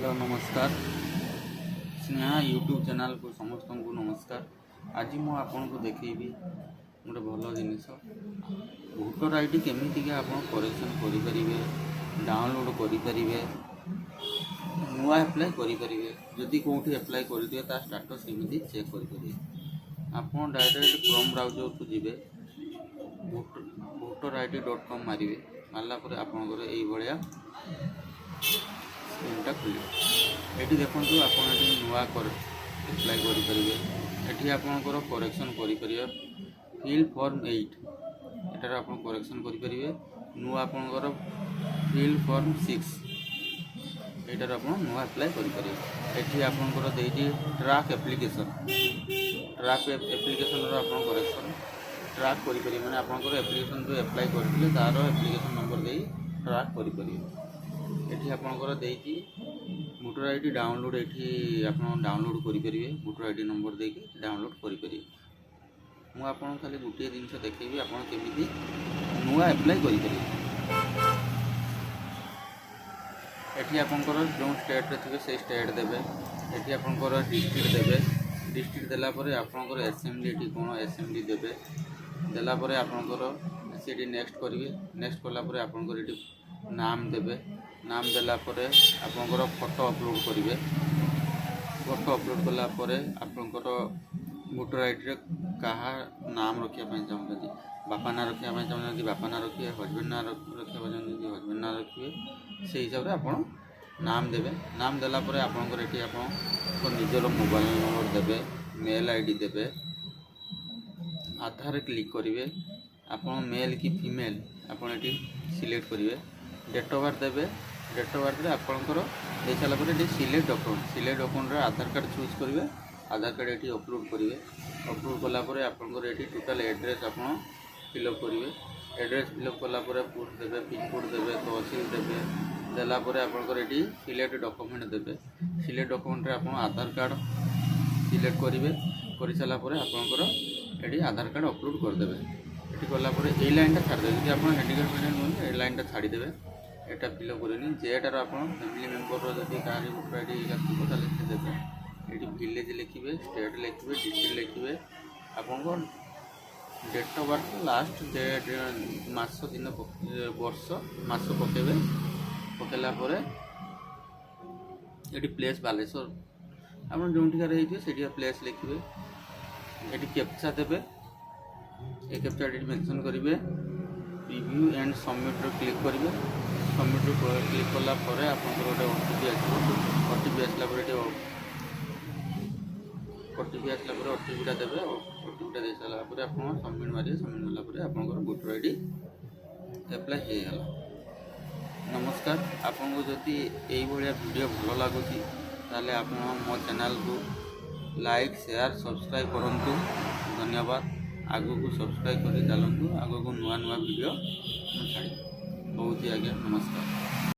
Hello नमस्कार Sneha YouTube channel को समस्त को नमस्कार। आज मु आपन को देखी गोटे भल जिनिस भोटर आईडी केमितिका आप करेक्शन करें डाउनलोड करें नुआ एप्लाय करें जदि कौटी एप्लाय करेंगे ता स्टाटस केमी चेक करें। आप डायरेक्ट क्रोम ब्राउजर को जी voterid.com मारे मारापर आपंकर ये स्क्रीनटा खुले ये देखो आप नुआ एप्लाय करेंगे ये आपंकर करेक्शन करेंगे फिल फॉर्म 8 एटार आप करेक्शन करेंगे नुआ आपंकर फिल फॉर्म 6 एटार आप नुआ एप्लाय करेंगे ये आपंकर ट्रैक एप्लिकेशन आप करेक्शन ट्रैक करेंगे मैंने आपंकर एप्लिकेशन जो एप्लाय करते तार एप्लिकेशन नंबर दे ट्रैक करेंगे ये आपंकर भोटर आईडी डाउनलोड ये आप डाउनलोड करेंगे भोटर आईडी नंबर देके डाउनलोड करेंगे। मुझे खाली गोटे जिन देखी आपमी नुआ एप्लाय करेंगे ये आपंकर जो स्टेट थे से स्टेट देवे ये आपंकर डिस्ट्रिक्ट देवे डिस्ट्रिक्ट देलापर आपंकर एसएमडी ये कौन एसएमडी देवे देलापर आपंकर सी नेक्स्ट करेंगे नेक्स्ट कलापर आपंकर ये नाम देवे नाम देलापर आपंकर फोटो अपलोड करेंगे फोटो अपलोड कलापर आपंकर भोटर आईडी कहा नाम रखापी चाहते बापा ना रखापी चाहते बापा ना रखिए हजबैंड ना रखा चाहते हजबैंड ना रखिए से हिसाब से आप नाम देवे नाम देलापर आपंकर ये आप निजर मोबाइल नंबर देवे मेल आईडी देवे आधार क्लिक करेंगे आप मेल कि फीमेल आप सिलेक्ट करेंगे डेट ऑफ बर्थ देवे डेट ऑफ बर्थ आपंकर दे सारापर ये सिलेक्ट डॉक्यूमेंट आधार कार्ड चूज करेंगे आधार कार्ड ये अपलोड करेंगे अपलोड कलापर आपंकर ये टोटाल एड्रेस आप फिलअप करेंगे एड्रेस फिलअप कलापर पोस्ट देवे पिन कोड देवे तहसील देवे देलापर आपंकर ये सिलेक्ट डॉक्यूमेंट देवे सिलेक्ट डॉक्यूमेंट आप आधार कार्ड सिलेक्ट करेंगे कर सारापर आपंकर ये आधार कार्ड अपलोड करदे ये कलापर ये लाइन छाड़दे जब आप हैंडिकैप पेशेंट नुहत ये लाइन छाड़ीदे यहाँ फिलअप करेंगे जेटार आप फैमिली मेम्बर जब कहीं भोटर आईडी थी देवे ये विलेज लिखे स्टेट लिखे डिस्ट्रिक्ट लिखे आपको date of birth last date मास दिन वर्ष मास पकेबे पकेला ये प्लेस बालेश्वर आप जो से प्लेस लिखे ये कैप्चा देवे ये कैप्चा मेंशन करेंगे रिव्यू एंड सबमिट क्लिक करेंगे सबमिट क्लिक कलापर आप ओटीपी आसला ओटीपी आसला ओटीपीटा देवे ओटीपीटा दे सारापर आप सबमिट मारे सबमिट मारापर आप भोटर आईडी एप्लाय हो गला। नमस्कार आपको जदि ये वीडियो भल लगुच ताले आप मो चैनल को लाइक शेयर सब्सक्राइब करूँ धन्यवाद आगू को सब्सक्राइब कर चलतु आगू को नुआ नुआ वीडियो छाड़ी बहुत ही आज्ञा नमस्कार।